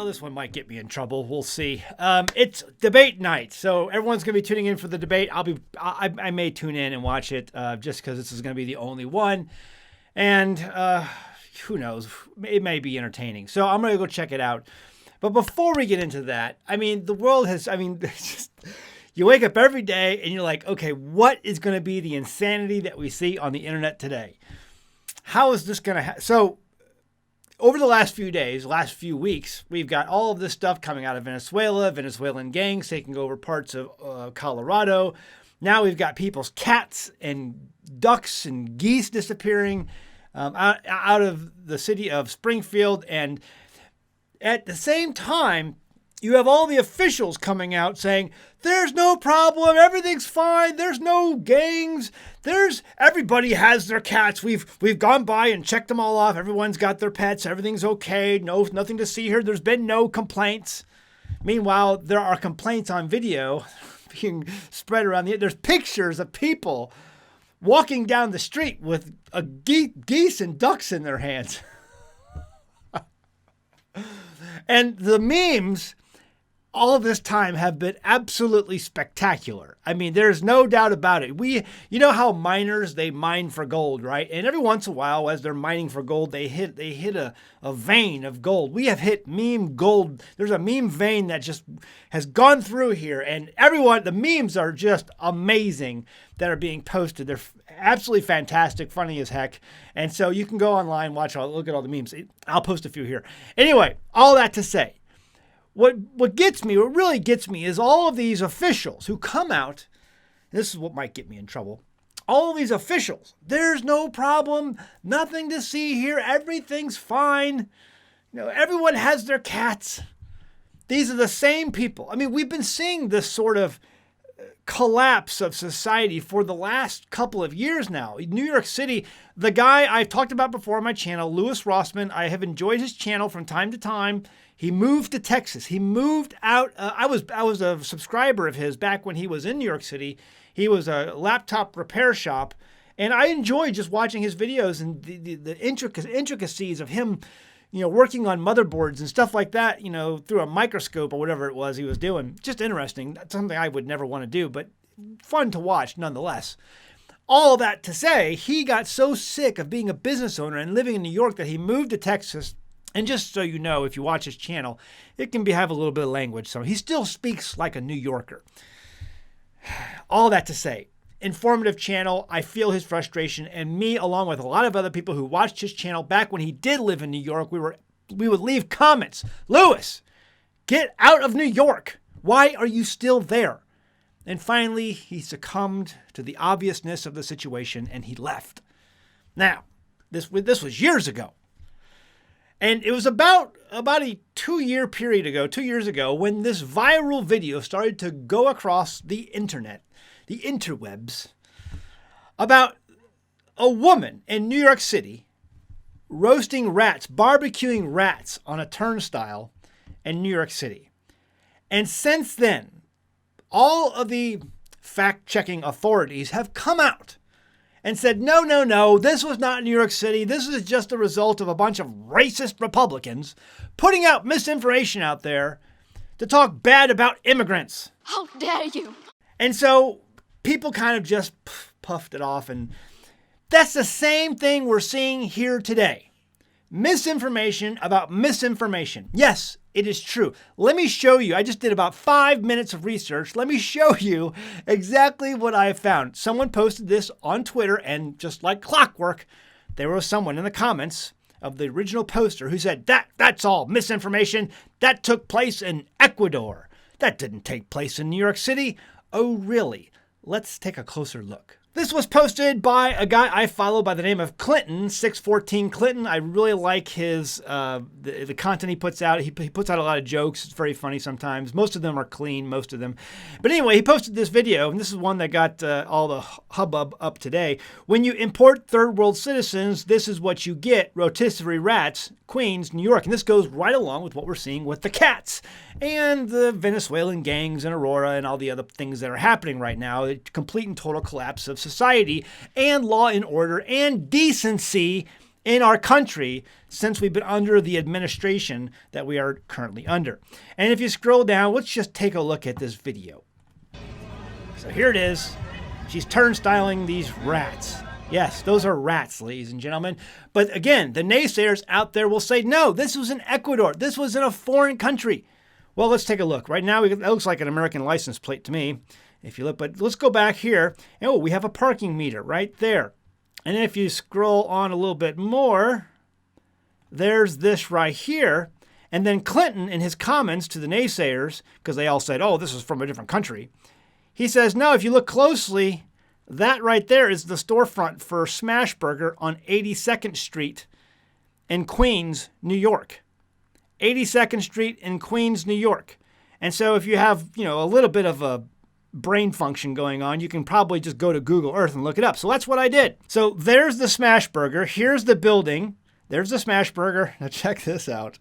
Well, this one might get me in trouble. We'll see. It's debate night, so everyone's going to be tuning in for the debate. I may tune in and watch it just because this is going to be the only one. And who knows? It may be entertaining. So I'm going to go check it out. But before we get into that, I mean, the world has, just, you wake up every day and you're like, okay, what is going to be the insanity that we see on the internet today? How is this going to So over the last few days, last few weeks, we've got all of this stuff coming out of Venezuela, Venezuelan gangs taking over parts of Colorado. Now we've got people's cats and ducks and geese disappearing out of the city of Springfield. And at the same time, you have all the officials coming out saying, there's no problem, everything's fine, there's no gangs, everybody has their cats. We've gone by and checked them all off. Everyone's got their pets, everything's okay, nothing to see here. There's been no complaints. Meanwhile, there are complaints on video being spread around there's pictures of people walking down the street with geese and ducks in their hands. And the memes all this time have been absolutely spectacular. I mean, there's no doubt about it. You know how miners, they mine for gold, right? And every once in a while, as they're mining for gold, they hit a vein of gold. We have hit meme gold. There's a meme vein that just has gone through here. And the memes are just amazing that are being posted. They're absolutely fantastic, funny as heck. And so you can go online, look at all the memes. I'll post a few here. Anyway, all that to say, what really gets me is all of these officials who come out, and this is what might get me in trouble, all of these officials, there's no problem, nothing to see here, everything's fine, everyone has their cats. These are the same people. I mean, we've been seeing this sort of collapse of society for the last couple of years now. In New York City, the guy I've talked about before on my channel, Louis Rossman, I have enjoyed his channel from time to time. He moved to Texas. He moved out. I was a subscriber of his back when he was in New York City. He was a laptop repair shop, and I enjoyed just watching his videos and the intricacies of him, working on motherboards and stuff like that, through a microscope or whatever it was he was doing. Just interesting. That's something I would never want to do, but fun to watch nonetheless. All that to say, he got so sick of being a business owner and living in New York that he moved to Texas. And just so you know, if you watch his channel, it can have a little bit of language. So he still speaks like a New Yorker. All that to say, informative channel. I feel his frustration, and me, along with a lot of other people who watched his channel back when he did live in New York, we would leave comments. Louis, get out of New York. Why are you still there? And finally, he succumbed to the obviousness of the situation and he left. Now, this was years ago. And it was about a 2 years ago, when this viral video started to go across the internet, the interwebs, about a woman in New York City roasting rats, barbecuing rats on a turnstile in New York City. And since then, all of the fact-checking authorities have come out and said, no, this was not New York City. This is just a result of a bunch of racist Republicans putting out misinformation out there to talk bad about immigrants. How dare you? And so people kind of just puffed it off. And that's the same thing we're seeing here today. Misinformation about misinformation. Yes, it is true. Let me show you. I just did about 5 minutes of research. Let me show you exactly what I found. Someone posted this on Twitter, and just like clockwork, there was someone in the comments of the original poster who said, that's all misinformation. That took place in Ecuador. That didn't take place in New York City. Oh, really? Let's take a closer look. This was posted by a guy I follow by the name of Clinton, 614 Clinton. I really like his the content he puts out. He puts out a lot of jokes. It's very funny sometimes. Most of them are clean, most of them. But anyway, he posted this video, and this is one that got all the hubbub up today. When you import third world citizens, this is what you get: rotisserie rats, Queens, New York. And this goes right along with what we're seeing with the cats and the Venezuelan gangs and Aurora and all the other things that are happening right now. A complete and total collapse of society and law and order and decency in our country since we've been under the administration that we are currently under. And if you scroll down, let's just take a look at this video. So here it is. She's turnstiling these rats. Yes, those are rats, ladies and gentlemen. But again, the naysayers out there will say, no, this was in Ecuador. This was in a foreign country. Well, let's take a look. Right now, it looks like an American license plate to me, if you look. But let's go back here. And oh, we have a parking meter right there. And then if you scroll on a little bit more, there's this right here. And then Clinton, in his comments to the naysayers, because they all said, oh, this is from a different country, he says, no, if you look closely, that right there is the storefront for Smashburger on 82nd Street in Queens, New York. 82nd Street in Queens, New York. And so if you have, a little bit of a brain function going on, you can probably just go to Google Earth and look it up. So that's what I did. So there's the Smashburger. Here's the building. There's the Smashburger. Now check this out.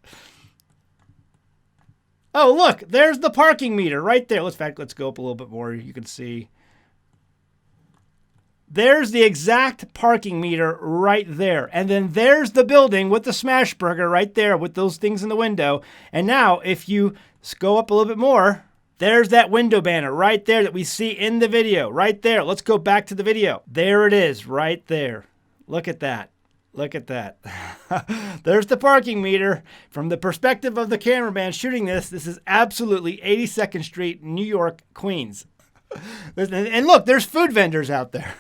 Oh, look, there's the parking meter right there. Let's go up a little bit more. You can see. There's the exact parking meter right there. And then there's the building with the Smashburger right there with those things in the window. And now if you go up a little bit more, there's that window banner right there that we see in the video right there. Let's go back to the video. There it is right there. Look at that. Look at that. There's the parking meter. From the perspective of the cameraman shooting this, this is absolutely 82nd Street, New York, Queens. And look, there's food vendors out there.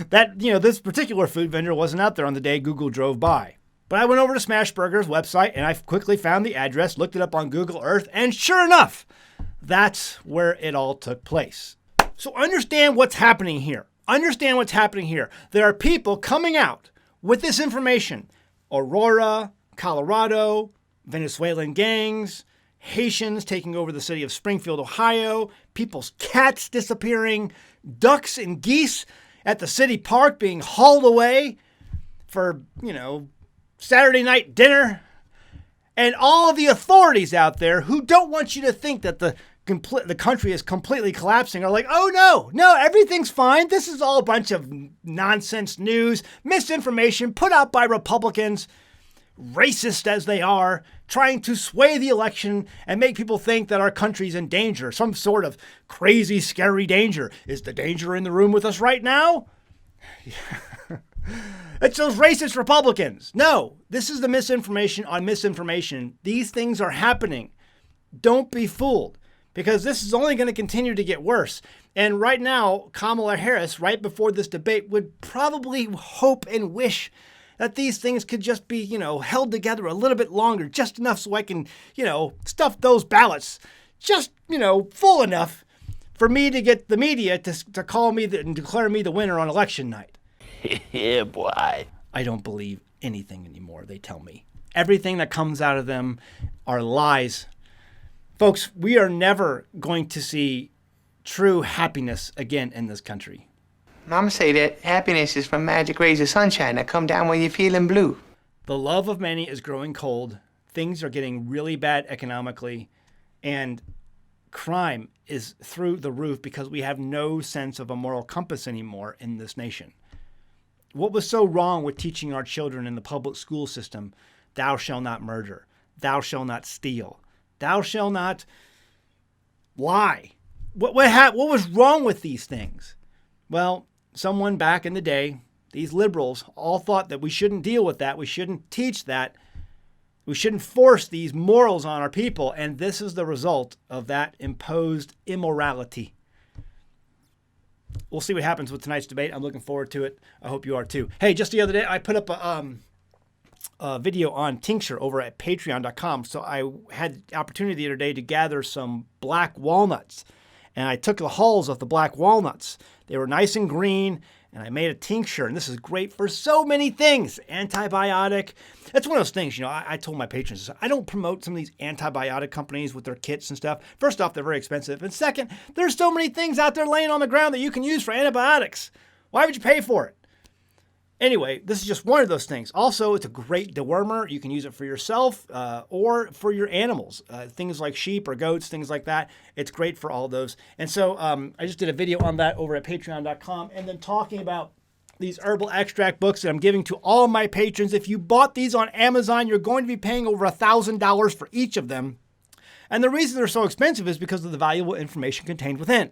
This particular food vendor wasn't out there on the day Google drove by. But I went over to Smashburger's website and I quickly found the address, looked it up on Google Earth, and sure enough, that's where it all took place. So understand what's happening here. Understand what's happening here. There are people coming out with this information. Aurora, Colorado, Venezuelan gangs, Haitians taking over the city of Springfield, Ohio, people's cats disappearing, ducks and geese at the city park being hauled away for, Saturday night dinner. And all of the authorities out there who don't want you to think that the country is completely collapsing are like, oh, no, everything's fine. This is all a bunch of nonsense news, misinformation put out by Republicans, racist as they are, trying to sway the election and make people think that our country's in danger, some sort of crazy, scary danger. Is the danger in the room with us right now? It's those racist Republicans. No, this is the misinformation on misinformation. These things are happening. Don't be fooled, because this is only going to continue to get worse. And right now, Kamala Harris, right before this debate, would probably hope and wish that these things could just be, held together a little bit longer, just enough so I can, stuff those ballots just, full enough for me to get the media to call me and declare me the winner on election night. Yeah, boy. I don't believe anything anymore, they tell me. Everything that comes out of them are lies. Folks, we are never going to see true happiness again in this country. Mama say that happiness is from magic rays of sunshine that come down when you're feeling blue. The love of many is growing cold. Things are getting really bad economically. And crime is through the roof because we have no sense of a moral compass anymore in this nation. What was so wrong with teaching our children in the public school system, thou shalt not murder, thou shalt not steal, thou shalt not lie? What was wrong with these things? Well, someone back in the day, these liberals all thought that we shouldn't deal with that. We shouldn't teach that. We shouldn't force these morals on our people. And this is the result of that imposed immorality. We'll see what happens with tonight's debate. I'm looking forward to it. I hope you are too. Hey, just the other day, I put up a video on tincture over at patreon.com. So I had the opportunity the other day to gather some black walnuts. And I took the hulls of the black walnuts. They were nice and green, and I made a tincture. And this is great for so many things. Antibiotic. That's one of those things, I told my patrons, I don't promote some of these antibiotic companies with their kits and stuff. First off, they're very expensive. And second, there's so many things out there laying on the ground that you can use for antibiotics. Why would you pay for it? Anyway, this is just one of those things. Also, it's a great dewormer. You can use it for yourself or for your animals. Things like sheep or goats, things like that. It's great for all those. And so I just did a video on that over at patreon.com and then talking about these herbal extract books that I'm giving to all my patrons. If you bought these on Amazon, you're going to be paying over $1,000 for each of them. And the reason they're so expensive is because of the valuable information contained within.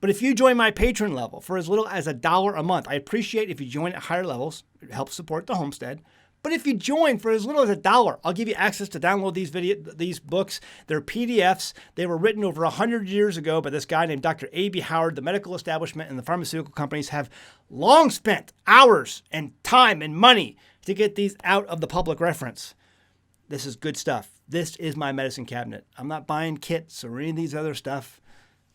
But if you join my patron level for as little as $1 a month, I appreciate if you join at higher levels. It helps support the homestead. But if you join for as little as $1, I'll give you access to download these books. They're PDFs. They were written over 100 years ago by this guy named Dr. A.B. Howard. The medical establishment and the pharmaceutical companies have long spent hours and time and money to get these out of the public reference. This is good stuff. This is my medicine cabinet. I'm not buying kits or any of these other stuff.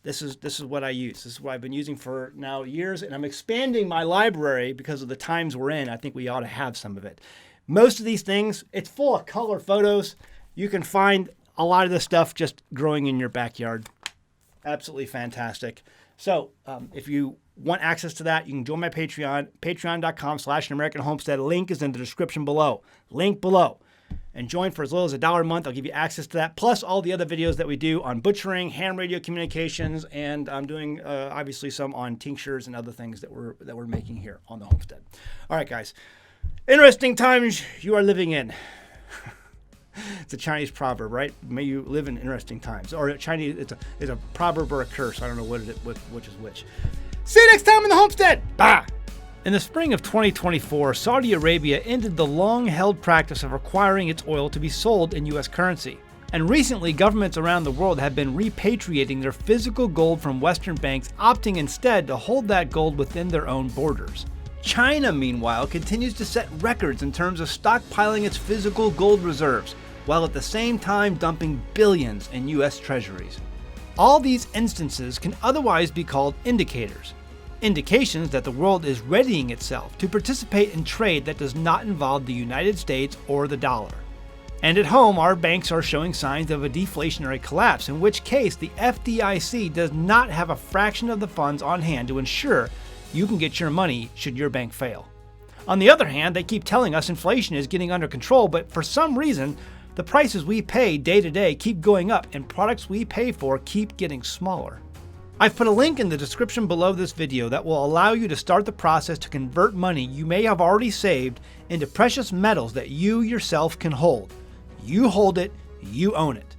This is what I use. This is what I've been using for now years, and I'm expanding my library because of the times we're in. I think we ought to have some of it. Most of these things, it's full of color photos. You can find a lot of this stuff just growing in your backyard. Absolutely fantastic. So if you want access to that, you can join my Patreon, patreon.com/AmericanHomestead. Link is in the description below. Link below. And join for as little as $1 a month. I'll give you access to that, plus all the other videos that we do on butchering, ham radio communications, and I'm doing obviously some on tinctures and other things that we're making here on the homestead. All right, guys. Interesting times you are living in. It's a Chinese proverb, right? May you live in interesting times. Or Chinese, it's a proverb or a curse. I don't know which is which. See you next time in the homestead. Bye. In the spring of 2024, Saudi Arabia ended the long-held practice of requiring its oil to be sold in U.S. currency. And recently, governments around the world have been repatriating their physical gold from Western banks, opting instead to hold that gold within their own borders. China, meanwhile, continues to set records in terms of stockpiling its physical gold reserves, while at the same time dumping billions in U.S. treasuries. All these instances can otherwise be called indicators. Indications that the world is readying itself to participate in trade that does not involve the United States or the dollar. And at home, our banks are showing signs of a deflationary collapse, in which case the FDIC does not have a fraction of the funds on hand to ensure you can get your money should your bank fail. On the other hand, they keep telling us inflation is getting under control, but for some reason, the prices we pay day to day keep going up and products we pay for keep getting smaller. I've put a link in the description below this video that will allow you to start the process to convert money you may have already saved into precious metals that you yourself can hold. You hold it, you own it.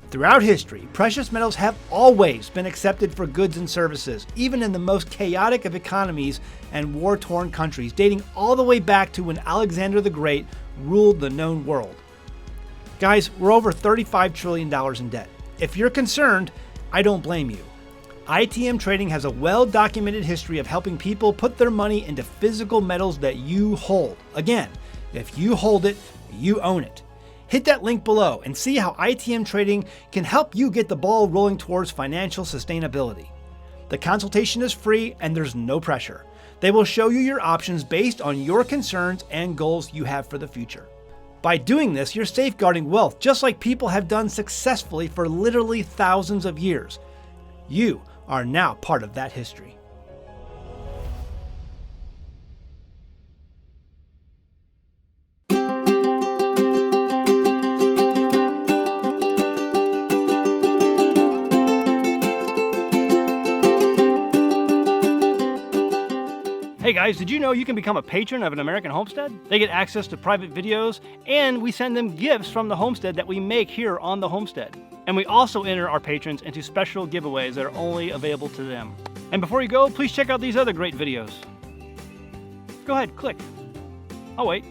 Throughout history, precious metals have always been accepted for goods and services, even in the most chaotic of economies and war-torn countries, dating all the way back to when Alexander the Great ruled the known world. Guys, we're over $35 trillion in debt. If you're concerned, I don't blame you. ITM Trading has a well-documented history of helping people put their money into physical metals that you hold. Again, if you hold it, you own it. Hit that link below and see how ITM Trading can help you get the ball rolling towards financial sustainability. The consultation is free and there's no pressure. They will show you your options based on your concerns and goals you have for the future. By doing this, you're safeguarding wealth just like people have done successfully for literally thousands of years. You are now part of that history. Hey guys, did you know you can become a patron of an American Homestead? They get access to private videos, and we send them gifts from the homestead that we make here on the homestead. And we also enter our patrons into special giveaways that are only available to them. And before you go, please check out these other great videos. Go ahead, click. Oh wait,